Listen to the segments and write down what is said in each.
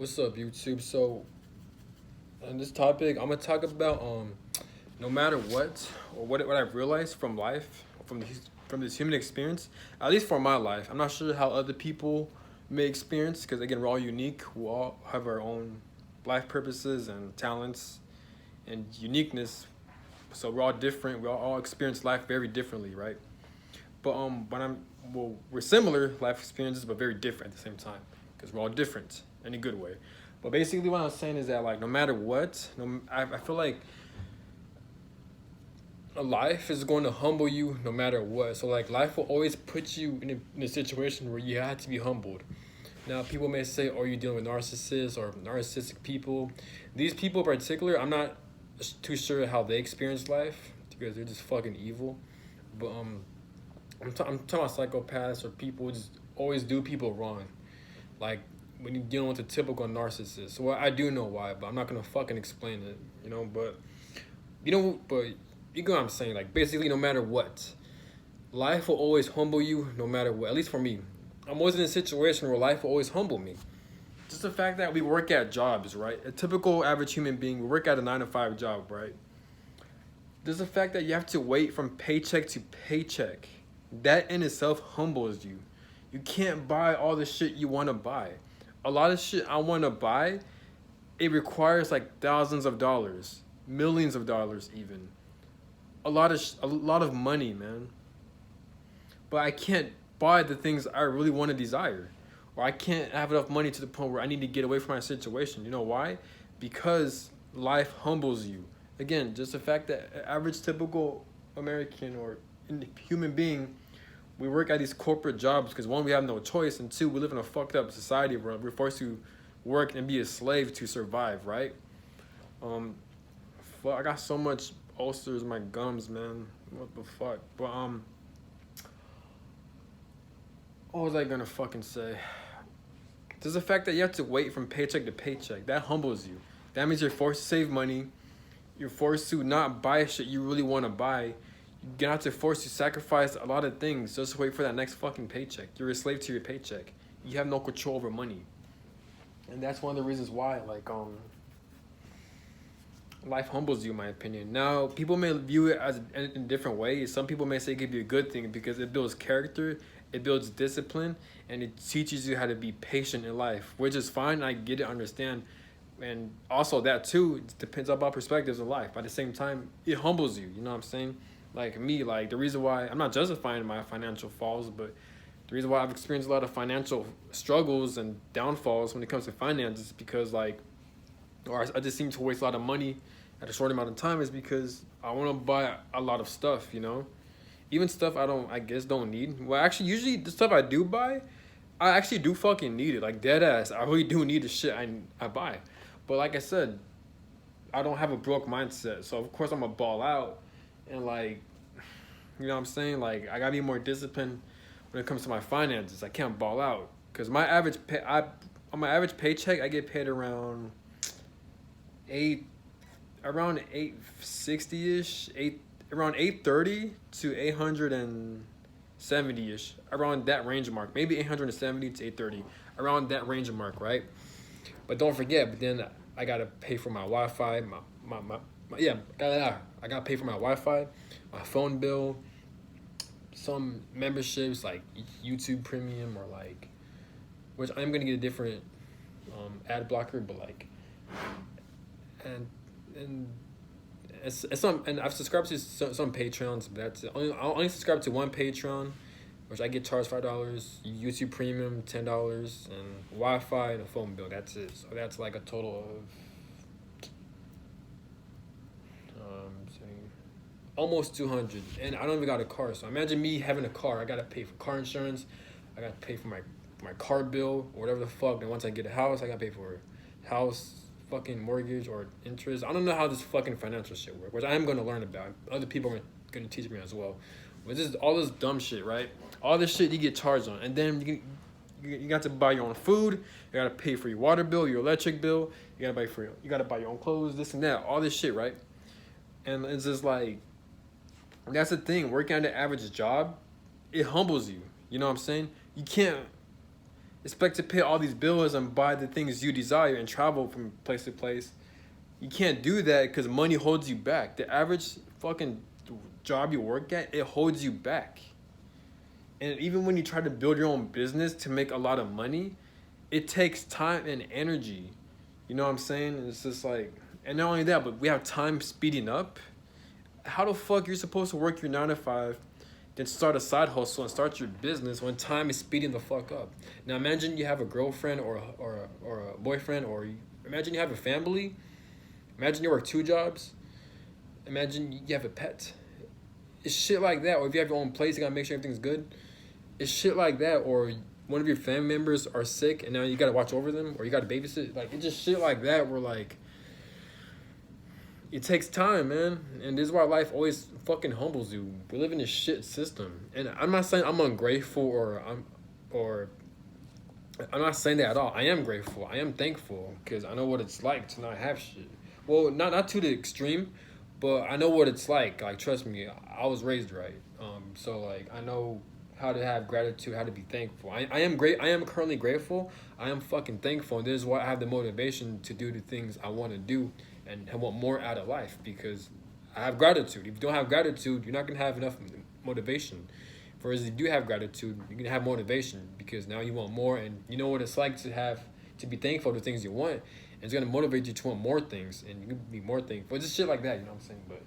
What's up, YouTube? So, on this topic, I'm gonna talk about no matter what or what I've realized from life, from this human experience, at least for my life. I'm not sure how other people may experience because again, we're all unique. We all have our own life purposes and talents and uniqueness. So we're all different. We all experience life very differently, right? But we're similar life experiences, but very different at the same time because we're all different in a good way. But basically, what I'm saying is that like no matter what, I feel like a life is going to humble you no matter what. So like life will always put you in a situation where you have to be humbled. Now people may say, "Are you dealing with narcissists or narcissistic people?" These people in particular, I'm not too sure how they experience life because they're just fucking evil. But I'm talking about psychopaths or people who just always do people wrong. Like when you're dealing with a typical narcissist. Well, I do know why, but I'm not gonna fucking explain it, but you know what I'm saying? Like basically no matter what, life will always humble you no matter what. At least for me. I'm always in a situation where life will always humble me. Just the fact that we work at jobs, right? A typical average human being, we work at a 9 to 5 job, right? There's the fact that you have to wait from paycheck to paycheck. That in itself humbles you. You can't buy all the shit you want to buy. A lot of shit I want to buy, it requires like thousands of dollars, millions of dollars even. A lot of money, man. But I can't buy the things I really want to desire. Or I can't have enough money to the point where I need to get away from my situation. You know why? Because life humbles you. Again, just the fact that average typical American or human being, we work at these corporate jobs because one, we have no choice, and two, we live in a fucked up society where we're forced to work and be a slave to survive, right? Um, fuck, I got so much ulcers in my gums, man. What the fuck? But what was I gonna fucking say? There's the fact that you have to wait from paycheck to paycheck. That humbles you. That means you're forced to save money. You're forced to not buy shit you really want to buy. You're have to force to sacrifice a lot of things just to wait for that next fucking paycheck. You're a slave to your paycheck. You have no control over money. And that's one of the reasons why, life humbles you, in my opinion. Now, people may view it as in different ways. Some people may say it could be a good thing because it builds character, it builds discipline, and it teaches you how to be patient in life, which is fine. I get it, understand. And also that too, it depends about perspectives of life. But at the same time, it humbles you. You know what I'm saying? Like me, like the reason why I'm not justifying my financial falls, but the reason why I've experienced a lot of financial struggles and downfalls when it comes to finances is because or I just seem to waste a lot of money at a short amount of time is because I want to buy a lot of stuff, even stuff I guess don't need. Well, actually, usually the stuff I do buy, I actually do fucking need it, like dead ass. I really do need the shit I buy, but like I said, I don't have a broke mindset, so of course I'm gonna ball out, and you know what I'm saying, like I gotta be more disciplined when it comes to my finances. I can't ball out because on my average paycheck I get paid eight around 860ish, around 830 to 870ish, around that range mark, maybe 870 to 830, around that range mark, right? But don't forget, but then I gotta pay for my Wi-Fi, I gotta pay for my Wi-Fi, my phone bill, some memberships like YouTube Premium or which I'm gonna get a different ad blocker, but and and it's some, and I've subscribed to some Patreons, but I only subscribe to one Patreon, which I get charged $5, YouTube Premium $10, and Wi-Fi and a phone bill. That's it. So that's like a total of almost 200, and I don't even got a car. So imagine me having a car. I gotta pay for car insurance. I gotta pay for my car bill or whatever the fuck. And once I get a house, I gotta pay for house fucking mortgage or interest. I don't know how this fucking financial shit works, which I am gonna learn about. Other people are gonna teach me as well. But this is all this dumb shit, right? All this shit you get charged on, and then you got to buy your own food. You gotta pay for your water bill, your electric bill. You gotta buy your own clothes, this and that, all this shit, right? And it's just that's the thing. Working at an average job, it humbles you. You know what I'm saying? You can't. expect to pay all these bills and buy the things you desire and travel from place to place. You can't do that because money holds you back. The average fucking job you work at, it holds you back. And even when you try to build your own business to make a lot of money, it takes time and energy. You know what I'm saying? It's just like, and not only that, but we have time speeding up. How the fuck you're supposed to work your 9 to 5, then start a side hustle and start your business when time is speeding the fuck up? Now imagine you have a girlfriend or a boyfriend, or imagine you have a family. Imagine you work 2 jobs. Imagine you have a pet. It's shit like that. Or if you have your own place, you gotta make sure everything's good. It's shit like that. Or one of your family members are sick and now you gotta watch over them, or you gotta babysit. Like, it's just shit like that where, like, it takes time, man. And this is why life always fucking humbles you. We live in a shit system. And I'm not saying I'm ungrateful or I'm not saying that at all. I am grateful. I am thankful because I know what it's like to not have shit. Well, not to the extreme, but I know what it's like. Like, trust me, I was raised right. So like, I know how to have gratitude, how to be thankful. I am great. I am currently grateful. I am fucking thankful, and this is why I have the motivation to do the things I want to do, and I want more out of life because I have gratitude. If you don't have gratitude, you're not gonna have enough motivation. Whereas if you do have gratitude, you're gonna have motivation because now you want more, and you know what it's like to be thankful for things you want, and it's gonna motivate you to want more things, and you can be more thankful. It's just shit like that, you know what I'm saying? But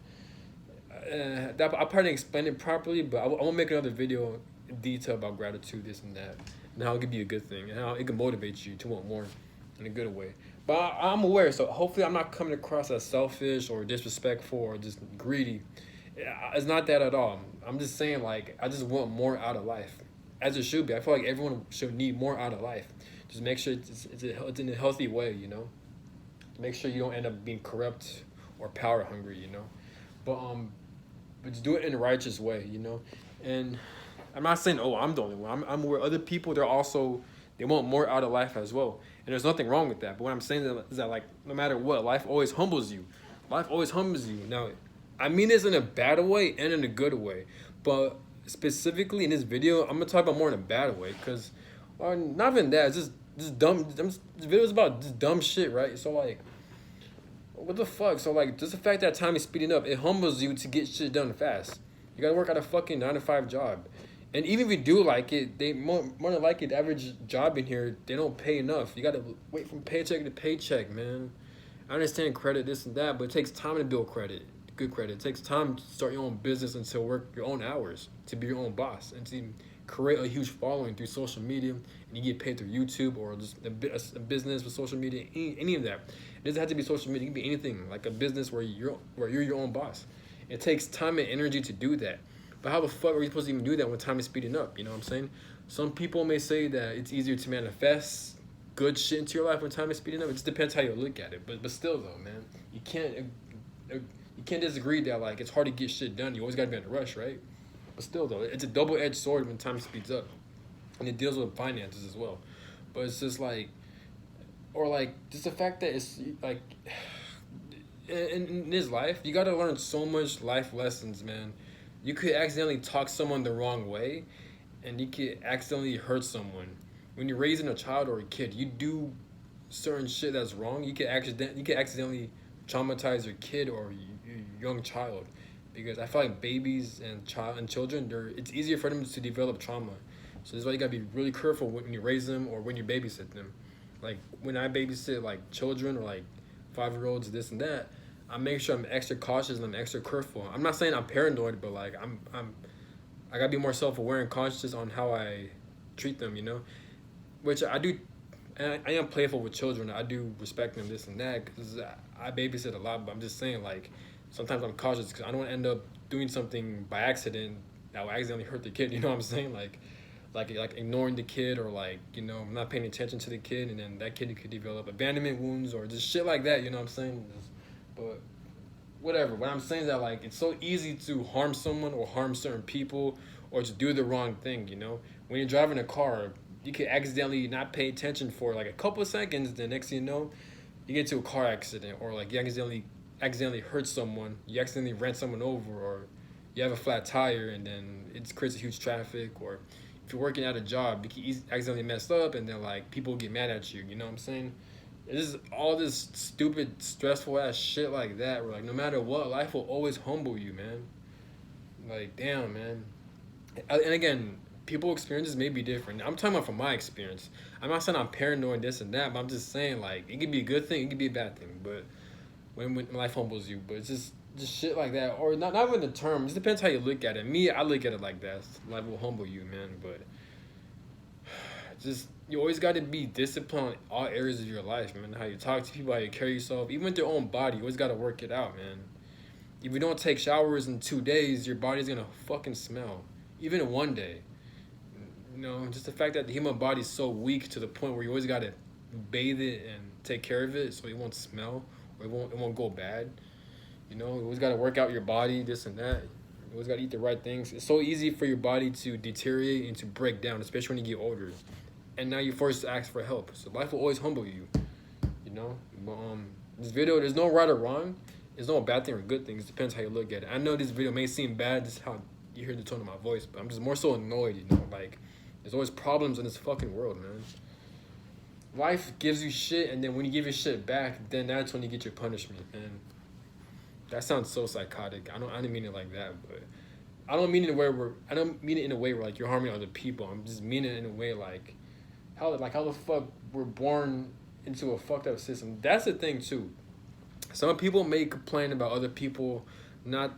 I probably didn't explain it properly, but I won't make another video in detail about gratitude, this and that, and how it could be a good thing, and how it can motivate you to want more in a good way. But I'm aware, so hopefully I'm not coming across as selfish or disrespectful or just greedy. It's not that at all. I'm just saying, like, I just want more out of life, as it should be. I feel like everyone should need more out of life. Just make sure it's in a healthy way, you know. Make sure you don't end up being corrupt or power hungry, you know. But just do it in a righteous way, you know. And I'm not saying, oh, I'm the only one. I'm aware other people, they want more out of life as well. And there's nothing wrong with that. But what I'm saying is that, like, no matter what, life always humbles you. Life always humbles you. Now, I mean this in a bad way and in a good way. But specifically in this video, I'm going to talk about more in a bad way. Because, not even that, it's just dumb. This video is about just dumb shit, right? So, like, what the fuck? So, like, just the fact that time is speeding up, it humbles you to get shit done fast. You gotta work at a fucking 9 to 5 job. And even if you do like it, they more than likely, the average job in here, they don't pay enough. You gotta wait from paycheck to paycheck, man. I understand credit, this and that, but it takes time to build credit, good credit. It takes time to start your own business and to work your own hours, to be your own boss, and to create a huge following through social media, and you get paid through YouTube or just a business with social media, any of that. It doesn't have to be social media. It can be anything, like a business where you're your own boss. It takes time and energy to do that. But how the fuck are you supposed to even do that when time is speeding up? You know what I'm saying? Some people may say that it's easier to manifest good shit into your life when time is speeding up. It just depends how you look at it. But still though, man, you can't disagree that, like, it's hard to get shit done. You always gotta be in a rush, right? But still though, it's a double-edged sword when time speeds up, and it deals with finances as well. But it's just like, or like, just the fact that it's like, in this life, you gotta learn so much life lessons, man. You could accidentally talk someone the wrong way, and you could accidentally hurt someone. When you're raising a child or a kid, you do certain shit that's wrong. You could accidentally traumatize your kid or your young child, because I feel like babies and children, it's easier for them to develop trauma. So that's why you gotta be really careful when you raise them or when you babysit them. Like, when I babysit, like, children or like 5-year-olds, this and that, I make sure I'm extra cautious and I'm extra careful. I'm not saying I'm paranoid, but like, I gotta be more self-aware and conscious on how I treat them, you know, which I do. And I am playful with children. I do respect them, this and that, because I babysit a lot. But I'm just saying, like, sometimes I'm cautious because I don't want to end up doing something by accident that will accidentally hurt the kid. You know what I'm saying? Like ignoring the kid, or like, you know, not paying attention to the kid, and then that kid could develop abandonment wounds or just shit like that. You know what I'm saying? But whatever. What I'm saying is that, like, it's so easy to harm someone or harm certain people or to do the wrong thing. You know, when you're driving a car, you could accidentally not pay attention for like a couple of seconds. The next thing you know, you get to a car accident, or like you accidentally hurt someone. You accidentally ran someone over, or you have a flat tire, and then it creates a huge traffic, or if you're working at a job, you can accidentally mess up, and then like people get mad at you. You know what I'm saying? It's just all this stupid, stressful ass shit like that. Where like no matter what, life will always humble you, man. Like damn, man. And again, people experiences may be different. I'm talking about from my experience. I'm not saying I'm paranoid, this and that, but I'm just saying like it could be a good thing, it could be a bad thing. But when life humbles you, but it's just shit like that, or not even the term. It just depends how you look at it. Me, I look at it like that. Life will humble you, man. But just you always got to be disciplined in all areas of your life, man. How you talk to people, how you carry yourself, even with your own body. You always got to work it out, man. If you don't take showers in 2 days, your body's gonna fucking smell. Even in one day. You know, just the fact that the human body's so weak to the point where you always gotta bathe it and take care of it so it won't smell or it won't go bad. You know, you always gotta work out your body, this and that. You always gotta eat the right things. It's so easy for your body to deteriorate and to break down, especially when you get older. And now you're forced to ask for help. So life will always humble you. You know? But this video, there's no right or wrong. There's no bad thing or good thing. It depends how you look at it. I know this video may seem bad, just how you hear the tone of my voice, but I'm just more so annoyed, you know, like there's always problems in this fucking world, man. Life gives you shit, and then when you give your shit back, then that's when you get your punishment, and that sounds so psychotic. I don't mean it like that, but I don't mean it in a way where like you're harming other people. I'm just meaning it in a way like how the fuck we're born into a fucked up system. That's the thing too. Some people may complain about other people not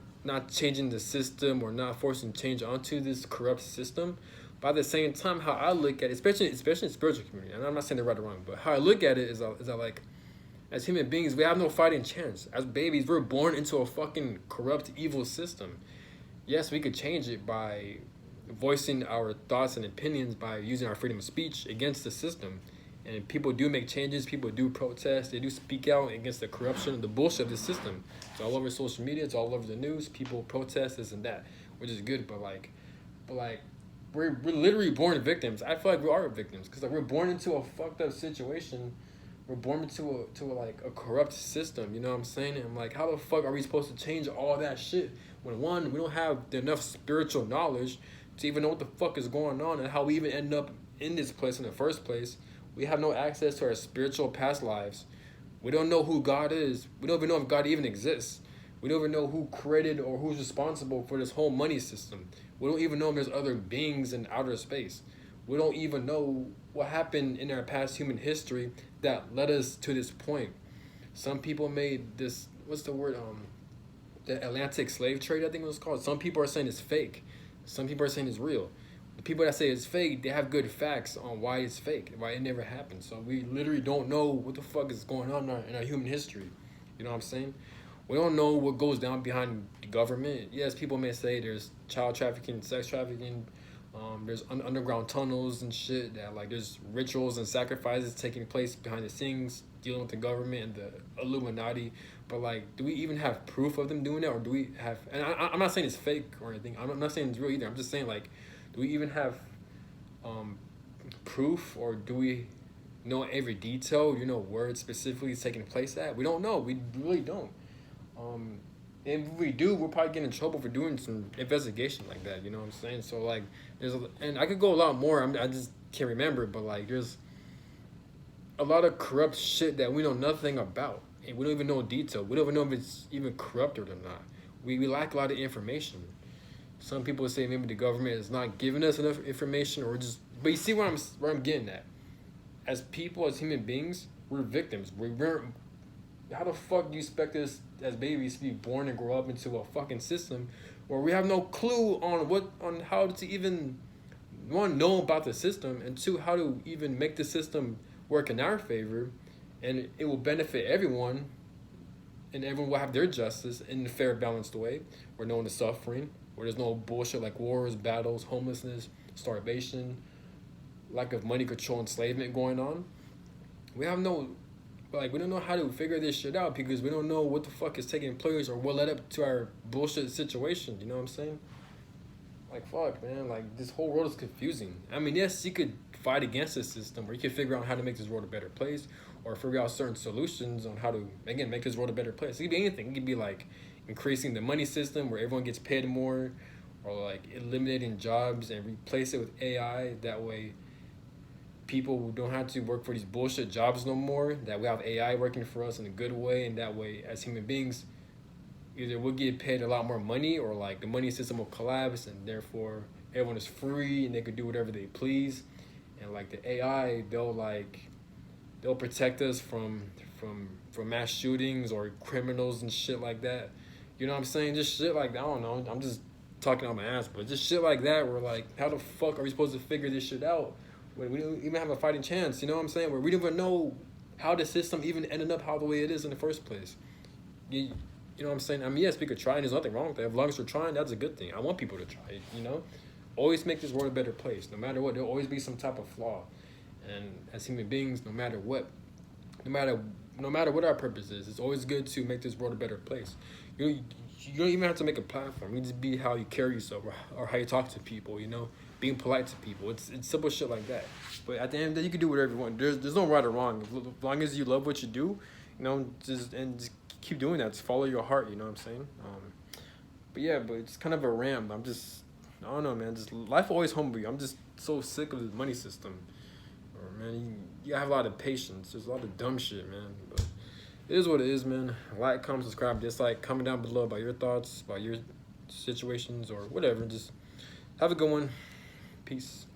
changing the system or not forcing change onto this corrupt system. But at the same time, how I look at it, especially in spiritual community, and I'm not saying they're right or wrong, but how I look at it is that like, as human beings, we have no fighting chance. As babies, we're born into a fucking corrupt, evil system. Yes, we could change it by voicing our thoughts and opinions, by using our freedom of speech against the system. And people do make changes, people do protest, they do speak out against the corruption and the bullshit of the system. It's all over social media, it's all over the news, people protest this and that, which is good, but we're literally born victims. I feel like we are victims, because like we're born into a fucked up situation. We're born into a corrupt system, you know what I'm saying? And like, how the fuck are we supposed to change all that shit when one, we don't have enough spiritual knowledge to even know what the fuck is going on and how we even end up in this place in the first place. We have no access to our spiritual past lives. We don't know who God is. We don't even know if God even exists. We don't even know who created or who's responsible for this whole money system. We don't even know if there's other beings in outer space. We don't even know what happened in our past human history that led us to this point. Some people made this, what's the word? The Atlantic slave trade, I think it was called. Some people are saying it's fake. Some people are saying it's real. The people that say it's fake, they have good facts on why it's fake, why it never happened. So we literally don't know what the fuck is going on in our human history. You know what I'm saying? We don't know what goes down behind the government. Yes, people may say there's child trafficking, sex trafficking, there's underground tunnels and shit, that like there's rituals and sacrifices taking place behind the scenes dealing with the government and the Illuminati. But like, do we even have proof of them doing that, or do we have, and I'm not saying it's fake or anything, I'm not saying it's real either, I'm just saying like, do we even have proof, or do we know every detail, you know, where it's specifically taking place at? We don't know. We really don't. And if we do, we'll probably get in trouble for doing some investigation like that. You know what I'm saying? So like, and I could go a lot more. I just can't remember. But like, there's a lot of corrupt shit that we know nothing about, and we don't even know detail. We don't even know if it's even corrupted or not. We lack a lot of information. Some people say maybe the government is not giving us enough information, or just. But you see where I'm getting at. As people, as human beings, we're victims. We're how the fuck do you expect us as babies to be born and grow up into a fucking system where we have no clue on how to even, one, know about the system, and two, how to even make the system work in our favor, and it will benefit everyone, and everyone will have their justice in a fair, balanced way, where no one is suffering, where there's no bullshit like wars, battles, homelessness, starvation, lack of money control, enslavement going on. We have no, like, we don't know how to figure this shit out, because we don't know what the fuck is taking place or what led up to our bullshit situation. You know what I'm saying? Like, fuck, man. Like, this whole world is confusing. I mean, yes, you could fight against the system, or you could figure out how to make this world a better place, or figure out certain solutions on how to, again, make this world a better place. It could be anything. It could be like increasing the money system where everyone gets paid more, or like eliminating jobs and replace it with AI. That way, people don't have to work for these bullshit jobs no more. That we have AI working for us in a good way, and that way, as human beings, either we'll get paid a lot more money, or like the money system will collapse, and therefore everyone is free and they could do whatever they please. And like the AI, they'll protect us from mass shootings or criminals and shit like that. You know what I'm saying? Just shit like that. I don't know. I'm just talking out my ass, but just shit like that. We're like, how the fuck are we supposed to figure this shit out when we don't even have a fighting chance? You know what I'm saying? Where we don't even know how the system even ended up how the way it is in the first place. You know what I'm saying? I mean, yes, we could try, and there's nothing wrong with that. As long as we're trying, that's a good thing. I want people to try it, you know? Always make this world a better place. No matter what, there'll always be some type of flaw. And as human beings, no matter what, no matter no matter what our purpose is, it's always good to make this world a better place. You don't even have to make a platform. You just be how you carry yourself, or how you talk to people. You know, being polite to people. It's simple shit like that. But at the end of the day, you can do whatever you want. There's no right or wrong. As long as you love what you do, you know, just keep doing that. Just follow your heart. You know what I'm saying? But yeah, but it's kind of a ram. I don't know, man. Just life always humble you. I'm just so sick of the money system. Or man, you gotta have a lot of patience. There's a lot of dumb shit, man. But it is what it is, man. Like, comment, subscribe, dislike, comment down below about your thoughts, about your situations, or whatever. Just have a good one. Peace.